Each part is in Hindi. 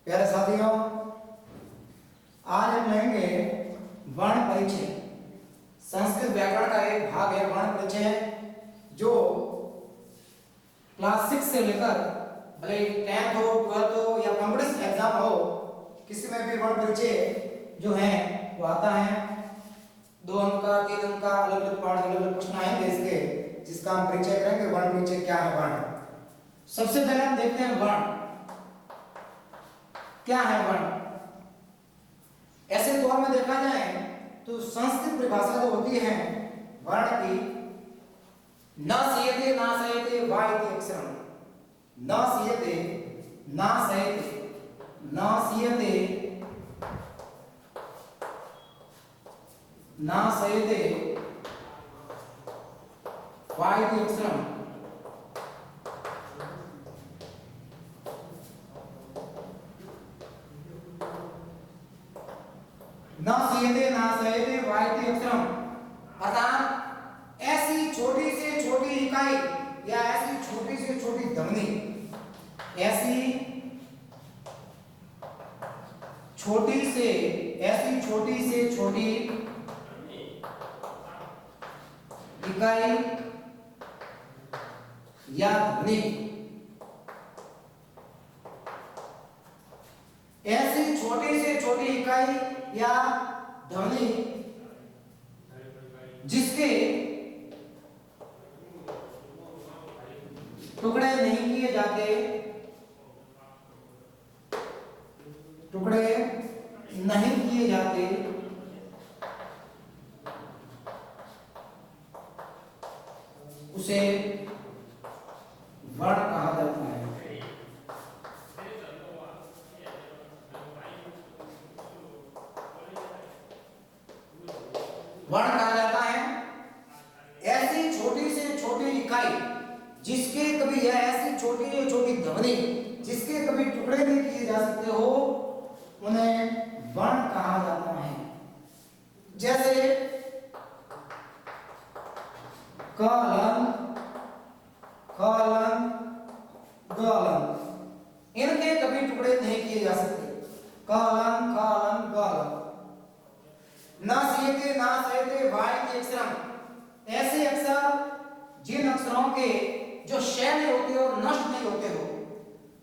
प्यारे साथियों, आज हम लेंगे वर्ण परिचय। संस्कृत व्याकरण का एक भाग है वर्ण परिचय, जो क्लास 6 से लेकर भले 10th हो, 12th हो या कॉम्पिटिशन एग्जाम हो, किसी में भी वर्ण परिचय जो है वो आता है। 2 अंक का 3 अंक का अलग अलग पाठ, अलग अलग प्रश्न आएंगे इसके, जिसका हम परिचय करेंगे। वर्ण परिचय क्या है? वर्ण सबसे पहले हम देखते हैं वर्ण क्या है। वर्ण ऐसे तौर में देखा जाए तो संस्कृत परिभाषा जो होती है वर्ण की, न सीयते ना सयते वा इति अक्षरम। न सीयते ना सयते, न सीयते ना सयते वा इति अक्षरम। न सीयते ना सयते वा इति अक्षरम, अर्थात ऐसी छोटी से छोटी इकाई या ऐसी छोटी से छोटी ध्वनि, ऐसी छोटी से छोटी इकाई या ध्वनि, ऐसी छोटी से छोटी इकाई या ध्वनि जिसके टुकड़े नहीं किए जाते, टुकड़े नहीं किए जाते, उसे वर्ण कहा जाता है। वर्ण कहा जाता है ऐसी छोटी से छोटी इकाई जिसके कभी, यह ऐसी छोटी से छोटी ध्वनि जिसके कभी टुकड़े नहीं किए जा सकते हो, उन्हें वर्ण कहा जाता है। जैसे कलन, कलन, गलन, इनके कभी टुकड़े नहीं किए जा सकते। कलन, कलन, गलन। न सीयते ना सयते वा इति अक्षरम, ऐसे अक्षर जिन अक्षरों के जो क्षय नहीं होते और नष्ट नहीं होते हो,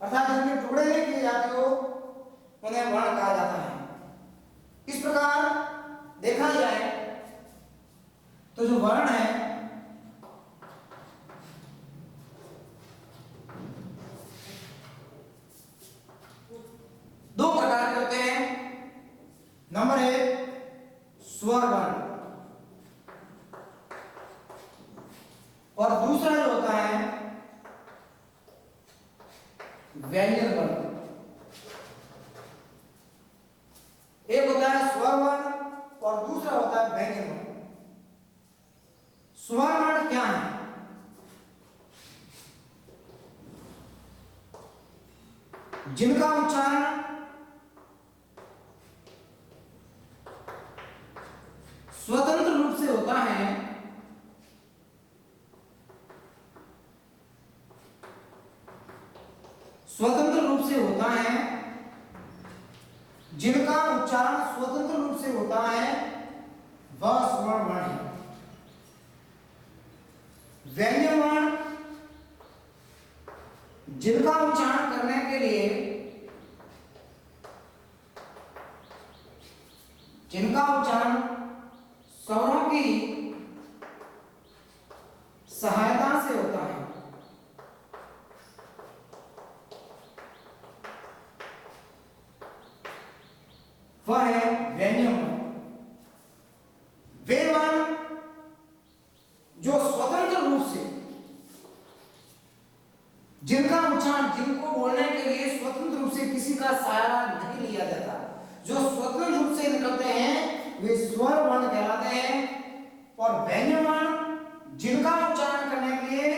अर्थात जिनके टुकड़े नहीं किए जाते हो, उन्हें वर्ण कहा जाता है। इस प्रकार देखा जाए तो जो वर्ण है दो प्रकार के होते हैं। नंबर 1 स्वर वर्ण, और दूसरा जो होता है व्यंजन वर्ण। एक होता है स्वर वर्ण और दूसरा होता है व्यंजन वर्ण। स्वर वर्ण क्या है? जिनका उच्चारण स्वतंत्र रूप से होता है, स्वतंत्र रूप से होता है, जिनका उच्चारण स्वतंत्र रूप से होता है, वह स्वर वर्ण है। व्यंजन वर्ण जिनका उच्चारण करने के लिए, जिनका उच्चारण स्वरों की सहायता से होता है, वह है व्यंजन वर्ण। वे वर्ण जो स्वतंत्र रूप से, जिनका उच्चारण, जिनको बोलने के लिए स्वतंत्र रूप से किसी का सहारा नहीं लिया जाता, जो स्वतंत्र रूप से निकलते हैं, वे स्वर वर्ण कहलाते हैं। और व्यंजन वर्ण जिनका उच्चारण करने के लिए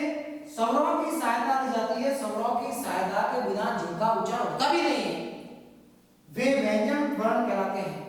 स्वरों की सहायता ली जाती है, स्वरों की सहायता के बिना जिनका उच्चारण होता भी नहीं है, वे व्यंजन वर्ण कहलाते हैं।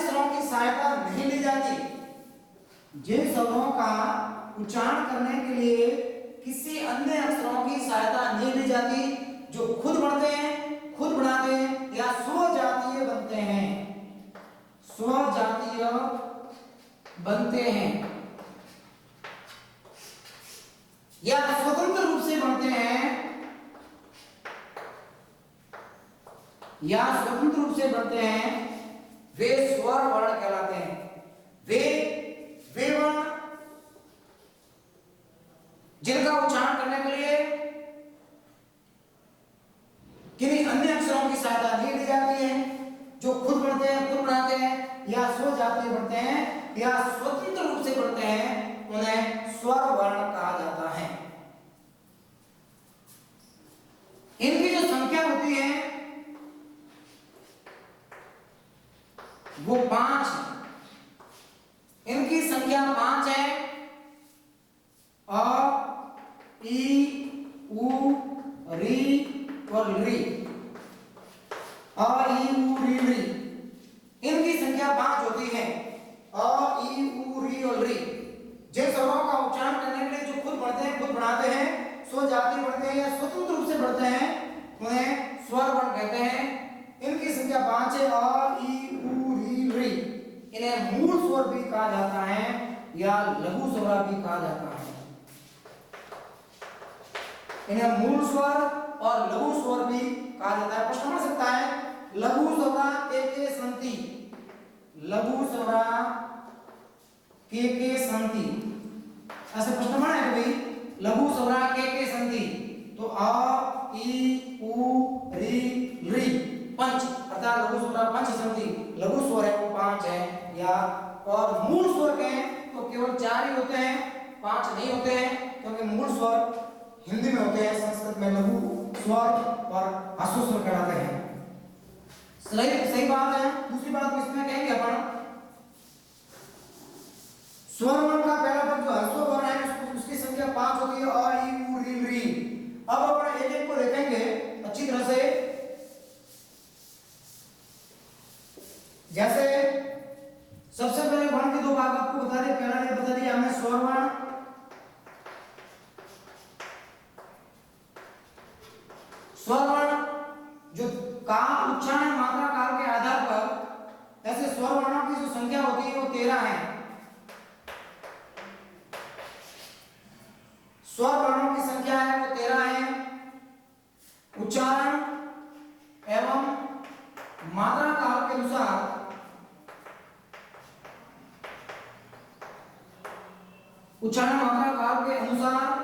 अक्षरों की सहायता नहीं ली जाती। जिन स्वरों का उच्चारण करने के लिए किसी अन्य अक्षरों की सहायता नहीं ली जाती, जो खुद बढ़ते हैं, खुद बढ़ाते हैं या स्वजातीय बनते हैं, स्वजातीय बनते हैं या स्वतंत्र रूप से बनते हैं, या स्वतंत्र रूप से बनते हैं, वे स्वर वर्ण कहलाते हैं। वे वर्ण जिनका उच्चारण करने के लिए किन्हीं अन्य अक्षरों की सहायता नहीं ली जाती है, जो खुद बढ़ते हैं, खुद बढ़ाते हैं या स्वजातीय बढ़ते हैं या स्वतंत्र रूप से बढ़ते हैं, उन्हें स्वर वर्ण कहा जाता है। इनकी जो संख्या होती है वो 5 है। इनकी संख्या 5 है। अ, ई, उ, री और री। अ, ई, उ, री। इनकी संख्या 5 होती है। अ, ई, उ, री और री। जिन स्वरों का उच्चारण करने के लिए जो खुद बढ़ते हैं, खुद बढ़ाते हैं, स्वजातीय बढ़ते हैं या स्वतंत्र रूप से बढ़ते हैं, उन्हें स्वर वर्ण कहते हैं। इनकी संख्या 5 है। अ, ई, उ, री। इन्हें मूल स्वर भी कहा जाता है या लघु स्वर भी कहा जाता है। इन्हें मूल स्वर और लघु स्वर भी कहा जाता है। प्रश्न बन सकता है लघु स्वर के संति, लघु स्वर के संति, ऐसे प्रश्न बना है कभी? लघु स्वर के संति तो अ, ई, उ, री। पंच अर्थात लघु स्वर पंच संति, लघु स्वर है वो 5 है या, और मूल स्वर कहें तो केवल 4 ही होते हैं, 5 नहीं होते हैं, क्योंकि मूल स्वर हिंदी में होते हैं, संस्कृत में लघु स्वर और ह्रस्व स्वर कहलाते हैं। सही बात है। दूसरी बात इसमें कहेंगे अपन, स्वर वर्ण का पहला पद जो ह्रस्व वर्ण है उसकी संख्या 5 होती है। अ, ई, उ, री। अब अपन एक-एक को देखेंगे अच्छी तरह से। जैसे सबसे पहले वर्ण के दो भाग आपको बता दिए, पहला ने बता दिया हमने स्वर वर्ण, स्वर वर्ण जो का उच्चारण मात्रा काल के आधार पर, ऐसे स्वर वर्णों की जो संख्या होती है वो 13 है। स्वर वर्णों की संख्या है वो 13 है। उच्चारण एवं मात्रा काल के अनुसार उच्चारण मात्रा काल के अनुसार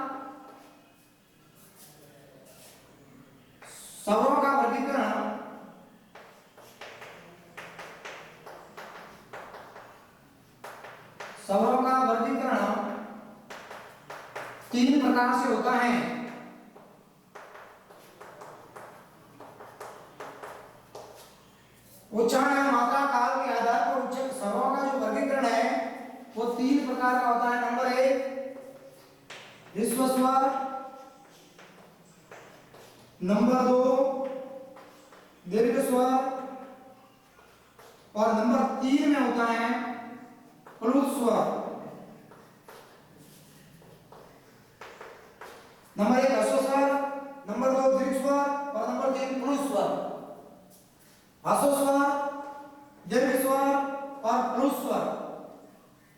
स्वरों का वर्गीकरण तीन प्रकार से होता है। उच्चारण मात्रा काल के आधार पर स्वरों का जो वर्गीकरण है वो 3 प्रकार का होता है। नंबर 1 ह्रस्व स्वर, नंबर 2 दीर्घ स्वर और नंबर 3 में होता है प्लुत स्वर। नंबर 1 ह्रस्व स्वर, नंबर 2 दीर्घ स्वर और नंबर 3 प्लुत स्वर। ह्रस्व स्वर, दीर्घ स्वर और प्लुत स्वर,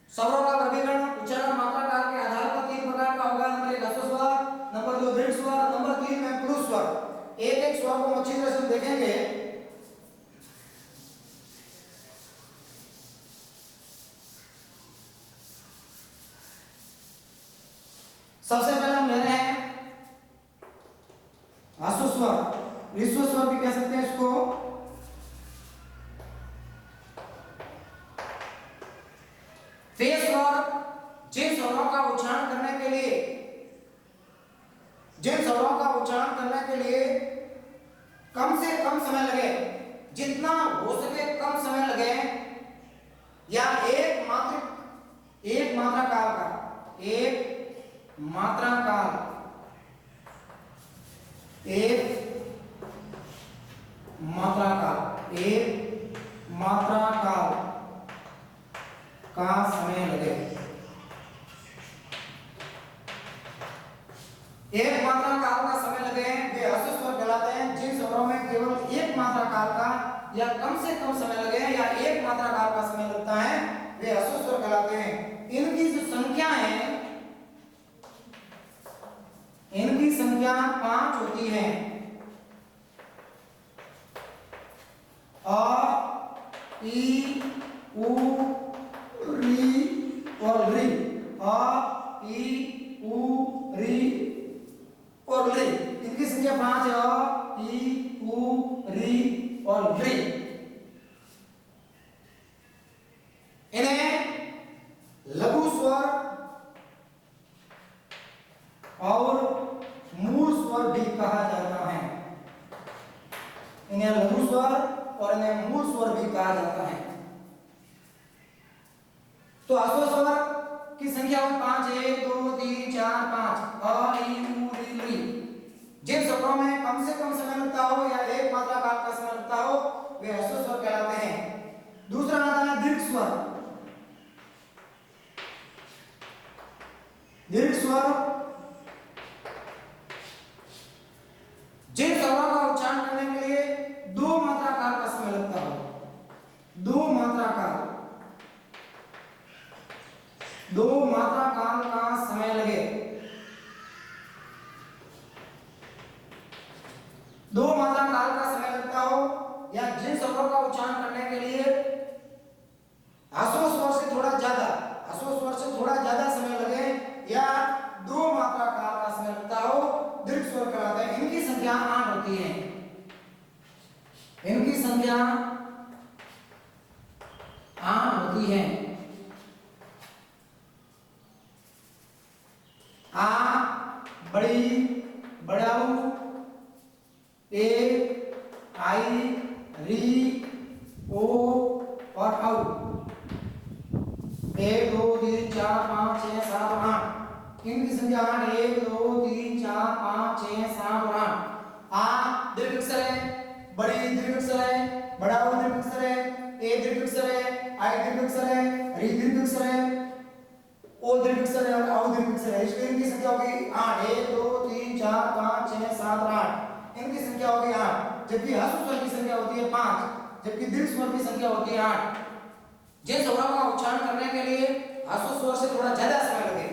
स्वरों का वर्गीकरण उच्चारण मात्रा काल के आधार पर 3 प्रकार का होगा। नंबर 1 ह्रस्व स्वर, नंबर 2 दीर्घ स्वर, नंबर 3 में प्लुत स्वर। एक-एक स्वर को अच्छी तरह से देखेंगे। सबसे पहले हम ले रहे हैं ह्रस्व स्वर, ह्रस्व स्वर भी कह सकते हैं इसको। वे स्वर जिन स्वरों का उच्चारण करने के लिए कम से कम समय लगे, जितना हो सके कम समय लगे, या एक मात्रा काल का का समय लगे। एक मात्रा काल का समय लगे वे ह्रस्व स्वर कहलाते हैं। जिन स्वरों में केवल एक मात्रा काल का या कम से कम समय लगे या एक मात्रा काल का समय लगता है वे ह्रस्व स्वर कहलाते हैं। इनकी जो संख्या है, इनकी संख्या 5 होती है। अ, ई, उ, री और री। अ, ई, उ, री और री। इनकी संख्या 5 है। अ, ई, उ, री और री। इन्हें लघु स्वर और मूल स्वर भी कहा जाता है। इन्हें लघु स्वर और इन्हें मूल स्वर भी कहा जाता है। तो ह्रस्व स्वर की संख्या 5 है। 1 2 3 4 5 अ, ई, उ, री। जिन स्वरों में कम से कम समय लगता हो या एक मात्रा काल का समय लगता हो वे ह्रस्व स्वर कहलाते हैं। दूसरा आता है दीर्घ स्वर। दीर्घ स्वर जिन स्वरों का उच्चारण करने के लिए 2 मात्रा काल का समय लगता हो। 2 मात्रा काल, 2 मात्रा काल का समय लगे। 2 मात्रा काल का समय लगता हो या जिन स्वरों का उच्चारण करने के लिए ह्रस्व स्वर से थोड़ा ज्यादा, ह्रस्व स्वर से थोड़ा ज्यादा समय लगे या 2 मात्रा काल का समय लगता हो दीर्घ स्वर कहलाते हैं। इनकी संख्या 8 होती है। इनकी संख्या 8 होती है। आ, बड़ी, बड़ाऊ, ए, आई, री, ओ और औ। 1 2 3 4 5 6 7 और 8। इनकी संख्या 8। 1 2 3 4 5 6 7 और 8। आ दीर्घ अक्षर है, बड़ी दीर्घ अक्षर है, बड़ा वो दीर्घ अक्षर है, ए दीर्घ अक्षर है, आई दीर्घ अक्षर है, री दीर्घ अक्षर है, ओ दीर्घ अक्षर है और औ दीर्घ अक्षर है। इसलिए इनकी संख्या होगी 8। 1 2 3 4 5 6 7 और 8। इनकी संख्या होगी 8। जबकि ह्रस्व स्वर की संख्या होती है 5, जबकि दीर्घ स्वर की संख्या होती है 8। जिन स्वरों का उच्चारण करने के लिए ह्रस्व स्वर से थोड़ा ज्यादा समय लगे,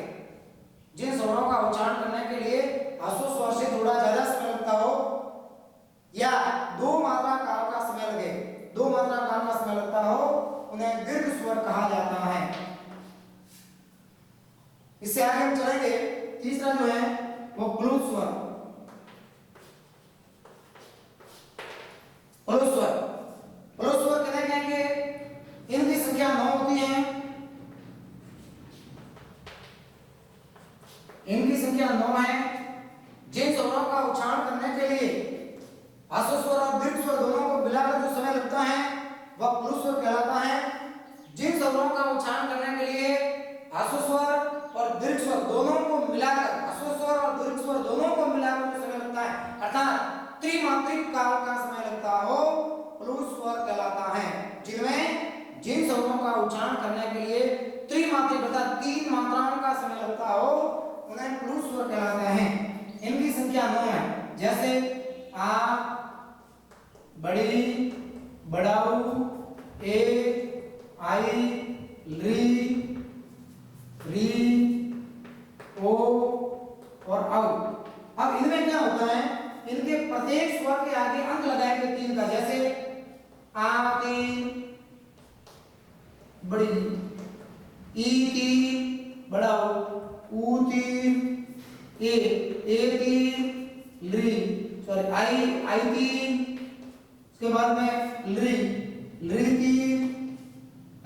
जिन स्वरों का उच्चारण करने के लिए ह्रस्व स्वर से थोड़ा ज्यादा समय लगता हो या 2 मात्रा काल का समय लगे, 2 मात्रा काल का समय लगता हो, उन्हें दीर्घ स्वर कहा जाता है। इससे आगे हम चलेंगे। तीसरा जो है वो क्लू स्वर। क्लू स्वर, क्लू स्वर कितने कहेंगे? इनकी संख्या 9 होती है। इनकी संख्या 9 है। जिन स्वरों का उच्चारण करने के लिए ह्रस्व स्वर और दीर्घ स्वर दोनों को मिलाकर जो समय लगता है वह क्लू स्वर कहलाता है। जिन स्वरों का उच्चारण करने के लिए ह्रस्व स्वर और दीर्घ स्वर दोनों को मिलाकर, ह्रस्व स्वर और दीर्घ स्वर दोनों को मिलाकर जो समय लगता है अर्थात त्रिमात्रिक काल का समय लगता हो, क्लू स्वर कहलाता है। जिनमें जिन स्वरों का उच्चारण करने के लिए त्रिमात्रिक अर्थात 3 मात्राओं का समय लगता हो उन्हें क्लू स्वर कहलाते हैं। इनकी संख्या 9 है। जैसे आ, बड़ी, बड़ाऊ, ए, आई, री, री, ओ और औ। अब इनमें क्या होता है, इनके प्रत्येक स्वर के आगे अंक लगाएंगे 3 का। जैसे आ 3 बड़ी, ई 3 बड़ा, ऊ 3 ए 3 री, सॉरी आई 3, उसके बाद में री 3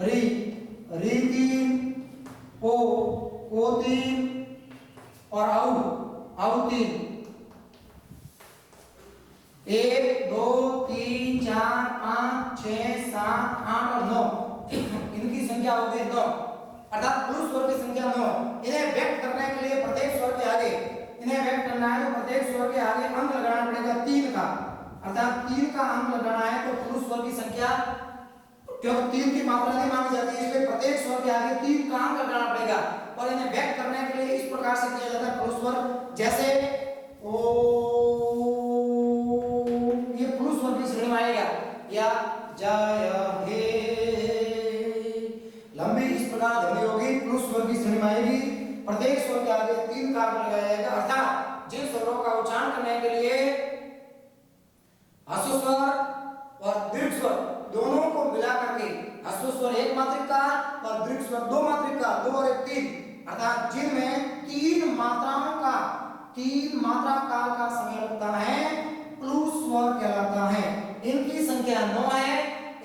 री 3 ओ 3 और औ 3। 1 2 3 4 5 6 7 8 और 9। इनकी संख्या हो गई 9 अर्थात क्लू स्वर की संख्या 9। इन्हें व्यक्त करने के लिए प्रत्येक स्वर के आगे, इन्हें व्यक्त करना है तो प्रत्येक स्वर के आगे अंक लगाना पड़ेगा 3 का, अर्थात 3 का अंक लगाना है तो क्लू स्वर की संख्या क्योंकि तीन की मात्रा नहीं मानी जाती है, इसलिए प्रत्येक स्वर के आगे तीन का अंक लगाना पड़ेगा और इन्हें व्यक्त करने के लिए इस प्रकार से किया जाता है पुरुष स्वर, जैसे ओ, ये पुरुष स्वर की श्रेणी में आएगा, या जय हे, लंबी इस प्रकार ध्वनि होगी, पुरुष स्वर की श्रेणी में आएगी, प्रत्येक स्वर के आगे तीन का अंक लगाया जाएगा, अर्थात जिन स्वरों का उच्चारण करने के लिए ह्रस्व स्वर और दीर्घ स्वर दोनों को मिला करके ह्रस्व स्वर एक मात्रिक का और दीर्घ स्वर दो मात्रिक का, दो और एक तीन, अर्थात जिनमें तीन मात्रा काल का समय लगता है प्लूस स्वर कहलाता है। इनकी संख्या 9 है।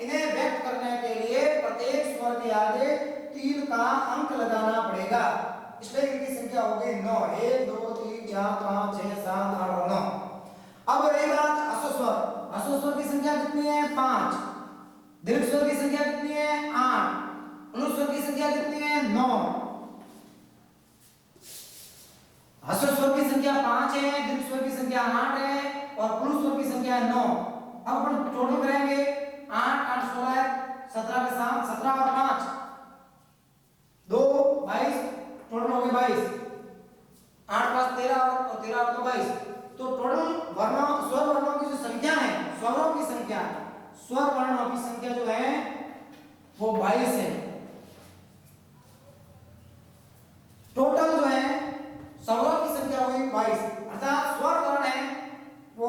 इन्हें व्यक्त करने के लिए प्रत्येक स्वर के आगे तीन का अंक लगाना पड़ेगा, इसलिए इनकी संख्या होगी 9, 1 2 3 4 5 6 7 8 और 9। अब रही बात ह्रस्व स्वर की संख्या कितनी है? 5। दीर्घ स्वर की संख्या कितनी है? 8। प्लूस स्वर की संख्या कितनी है? 9। ह्रस्व स्वर की संख्या 5 है, दीर्घ स्वर की संख्या 8 है और प्लूस स्वर की संख्या 9। अब अपन टोटल करेंगे 8 8 16 17 के साथ 17 और 5 2 22, टोटल हो गए 22। 8 5 13 और 13 और 2 22। तो टोटल स्वर वर्णों की जो संख्या है, स्वरों की संख्या, स्वर वर्णों की संख्या जो है वो 22 है। टोटल जो है स्वरों की संख्या हुई 22, अर्थात स्वर वर्ण है वो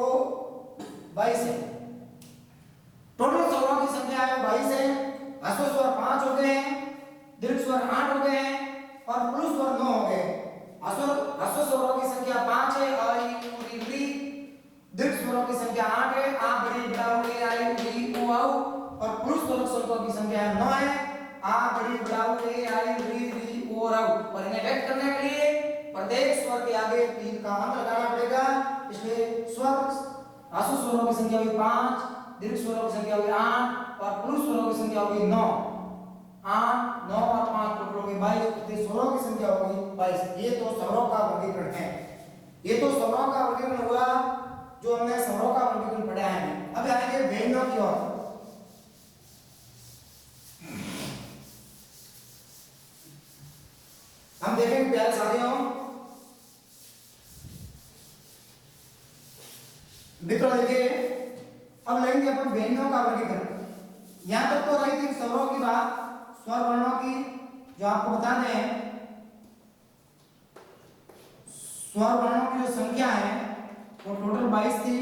22 है। टोटल स्वरों की संख्या है 22 है। ह्रस्व स्वर 5 हो गए हैं, दीर्घ स्वर 8 हो गए हैं और प्लूस स्वर 9 हो गए। ह्रस्व स्वरों की संख्या 5 है, आई उ री। दीर्घ स्वरों की संख्या 8 है, आ बड़ी बड़ा ए आई उ ऊ औ। और प्लूस स्वरों की संख्या 9 है, आ बड़ी बड़ा ए आई री ओ रौ। और इन्हें व्यक्त करने के लिए प्रत्येक स्वर के आगे तीन का अंक लगाना पड़ेगा, इसलिए ह्रस्व स्वरों की संख्या हुई 5, दीर्घ स्वरों की संख्या हुई 8 और प्लूस स्वरों की संख्या हुई 9। 8 9 और 5 टोटल हो गए 22, इसलिए स्वरों की संख्या होगी 22। ये तो स्वरों का वर्गीकरण है। ये तो स्वरों का वर्गीकरण हुआ जो हमने स्वरों का वर्गीकरण पढ़ा है। अब आएंगे व्यंजनों की ओर। हम देखेंगे प्यारे साथियों, मित्रों देखिए, अब लेंगे अपन व्यंजनों का वर्गीकरण। यहां तक तो रही थी स्वरों की बात, स्वर वर्णों की, जो आपको बता दें स्वर वर्णों की जो संख्या है वो टोटल 22 थी।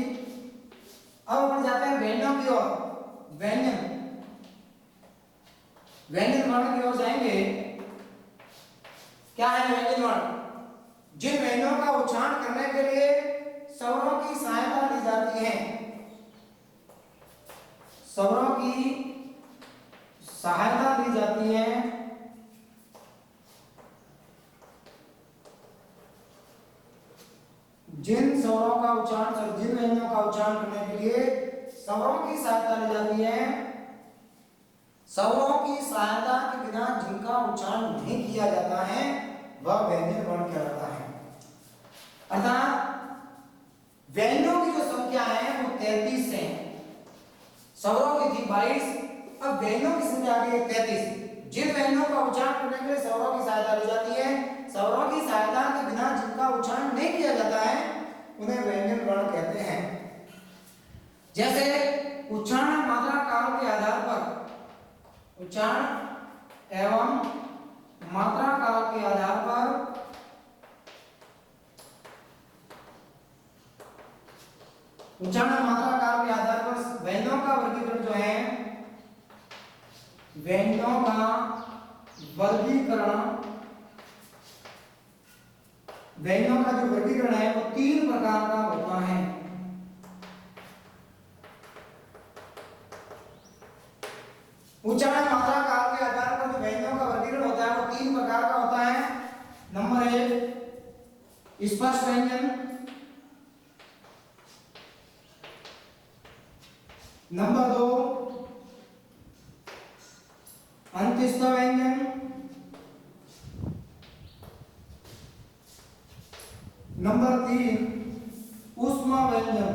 अब अपन जाते हैं व्यंजनों की ओर। व्यंजन वर्ण की ओर जाएंगे। क्या है व्यंजन वर्ण? जिन व्यंजनों का उच्चारण करने के लिए स्वरों की सहायता ली जाती है, स्वरों की सहायता ली जाती है, जिन स्वरों का उच्चारण, जिन व्यंजनों का उच्चारण करने के लिए स्वरों की सहायता ली जाती है, स्वरों की सहायता के बिना जिनका उच्चारण नहीं किया जाता है वह व्यंजन वर्ण कहलाता है। अर्थात व्यंजनों की जो संख्या है वो 33 है। स्वरों की थी 22, अब व्यंजनों की संख्या आ गई 33। जिन व्यंजनों का उच्चारण करने के लिए स्वरों की सहायता ली जाती है, स्वरों की सहायता के बिना जिनका उच्चारण नहीं किया जाता है उन्हें व्यंजन वर्ण कहते हैं। जैसे उच्चारण मात्रा काल के आधार पर, उच्चारण एवं मात्रा काल के आधार पर उच्चारण मात्रा काल के आधार पर व्यंजनों का वर्गीकरण जो है, व्यंजनों का वर्गीकरण, व्यंजनों का जो वर्गीकरण है वो 3 प्रकार का होता है। उच्चारण मात्रा काल के आधार पर जो व्यंजनों का वर्गीकरण होता है वो 3 प्रकार का होता है। नंबर 1 स्पर्श व्यंजन, नंबर 2 अंत्यस्थ व्यंजन, नंबर 3 ऊष्मा व्यंजन।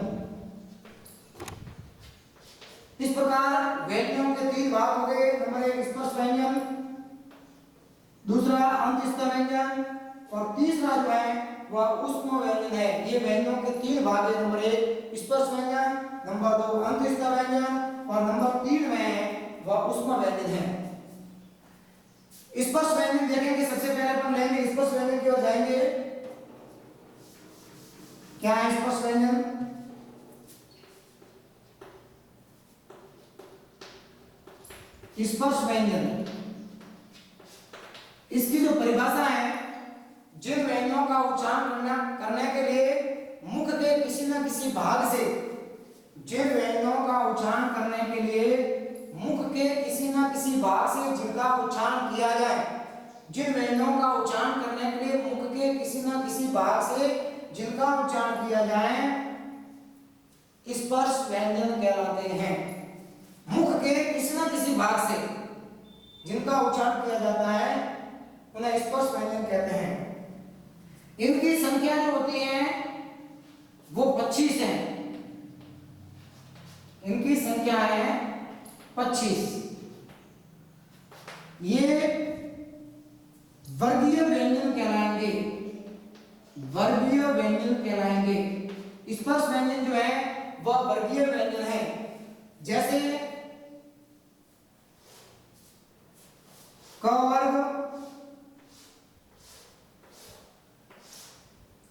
इस प्रकार व्यंजनों के 3 तीन भाग हो गए। नंबर एक स्पर्श व्यंजन, दूसरा अंतस्थ व्यंजन और तीसरा जो है वह ऊष्म व्यंजन है। ये व्यंजनों के तीन भाग है। नंबर एक स्पर्श व्यंजन, नंबर दो अंतस्थ व्यंजन और नंबर तीन में वह ऊष्म व्यंजन है। स्पर्श व्यंजन देखेंगे, सबसे पहले अपन लेंगे स्पर्श व्यंजन की ओर जाएंगे। क्या है स्पर्श व्यंजन? स्पर्श व्यंजन, इसकी जो परिभाषा है, जिन व्यंजनों का उच्चारण करने के लिए मुख के किसी न किसी भाग से, जिन व्यंजनों का उच्चारण करने के लिए मुख के किसी न किसी भाग से जिनका उच्चारण किया जाए, जिन व्यंजनों का उच्चारण करने के लिए मुख के किसी न किसी भाग से जिनका उच्चारण किया जाए, स्पर्श व्यंजन कहलाते हैं। मुख के किसी न किसी भाग से जिनका उच्चारण किया जाता है उन्हें स्पर्श व्यंजन कहते हैं। इनकी संख्या जो होती है वो 25 है। इनकी संख्या है 25। ये वर्गीय व्यंजन कहलाएंगे, वर्गीय व्यंजन कहलाएंगे। स्पर्श व्यंजन जो है वह वर्गीय व्यंजन है। जैसे क वर्ग,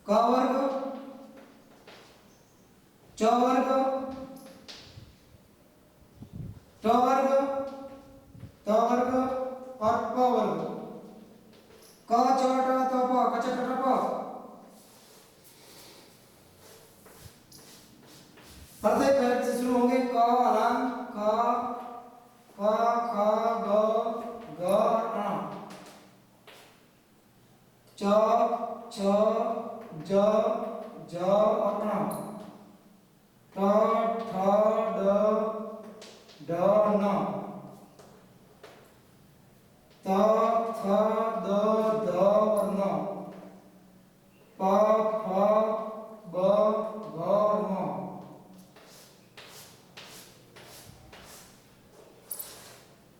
क वर्ग, च वर्ग, ट वर्ग, त वर्ग और प वर्ग। क च ट त प क च ट ट प। प्रत्येक अक्षर से शुरू होंगे। क हलान क, ख ख ग ग ण, च छ ज ज और ण, ट ठ ड ड न, त थ द ध और न, प फ ब भ और म।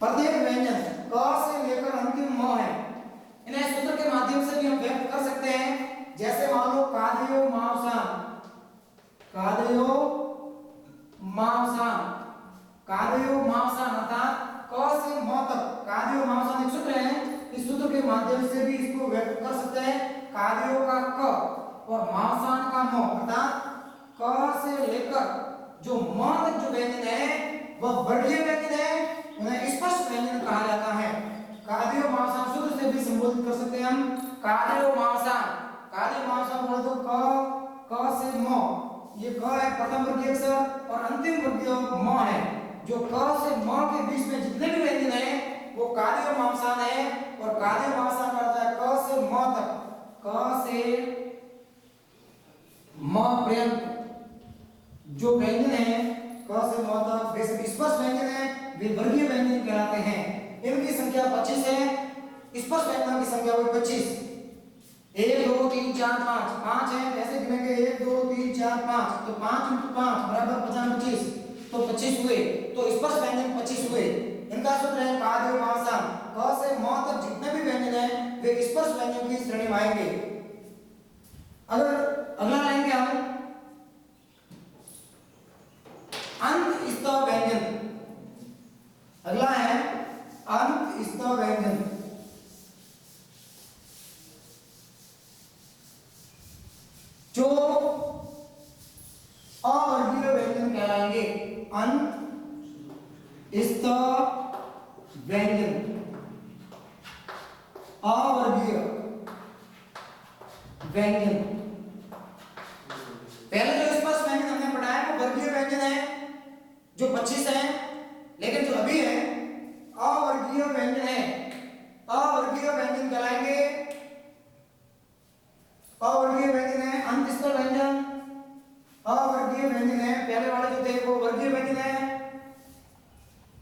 प्रत्येक व्यंजन क से लेकर अंतिम म है। इन्हें सूत्र के माध्यम से भी हम व्यक्त कर सकते हैं। जैसे मान लो कादयो मावसान, कादयो मावसान, कादयो मावसान अर्थात क से म तक कादयो मावसान एक सूत्र है। इस सूत्र के माध्यम से भी इसको व्यक्त कर सकते हैं। कादयो का क और मावसान का म अर्थात क से लेकर जो म तक जो व्यंजन है वह वर्गीय व्यंजन है, उन्हें स्पर्श व्यंजन कहा जाता है। कादयो मावसान सूत्र से भी संबोधित कर सकते हैं हम। कादयो मावसान, कादयो मावसान बोले तो क से म, ये क है प्रथम वर्गीय अक्षर और अंतिम वर्गीय म है। जो क से म के बीच में जितने भी व्यंजन है वो कादयो मावसान है। और कादयो मावसान का अर्थ है क से म तक, क से म पर्यंत जो व्यंजन है, क से म तक वे सभी स्पर्श व्यंजन है, वे वर्गीय व्यंजन कहलाते हैं। इनकी संख्या 25 है। स्पर्श व्यंजनों की संख्या हुई 25। 1 2 3 4 5, 5 है, ऐसे गिनेंगे 1 2 3 4 5, तो 5 × 5 बराबर 25, तो 25 हुए। तो स्पर्श व्यंजन 25 हुए। इनका सूत्र है कादयो मावसान। क से म तक जितने भी व्यंजन है वे स्पर्श व्यंजन की श्रेणी में आएंगे। अगर अगला लेंगे हम अंतस्थ व्यंजन। अगला है अंतस्थ व्यंजन। जो अवर्गीय व्यंजन कहलाएंगे। अंतस्थ व्यंजन, अवर्गीय व्यंजन। पहले जो स्पर्श व्यंजन हमने पढ़ा है वो वर्गीय व्यंजन है जो 25 है, लेकिन जो अभी है अवर्गीय व्यंजन है। अवर्गीय व्यंजन कहलाएंगे। अवर्गीय व्यंजन है अंतस्थ व्यंजन, अवर्गीय व्यंजन है। पहले वाले जो थे वो वर्गीय व्यंजन है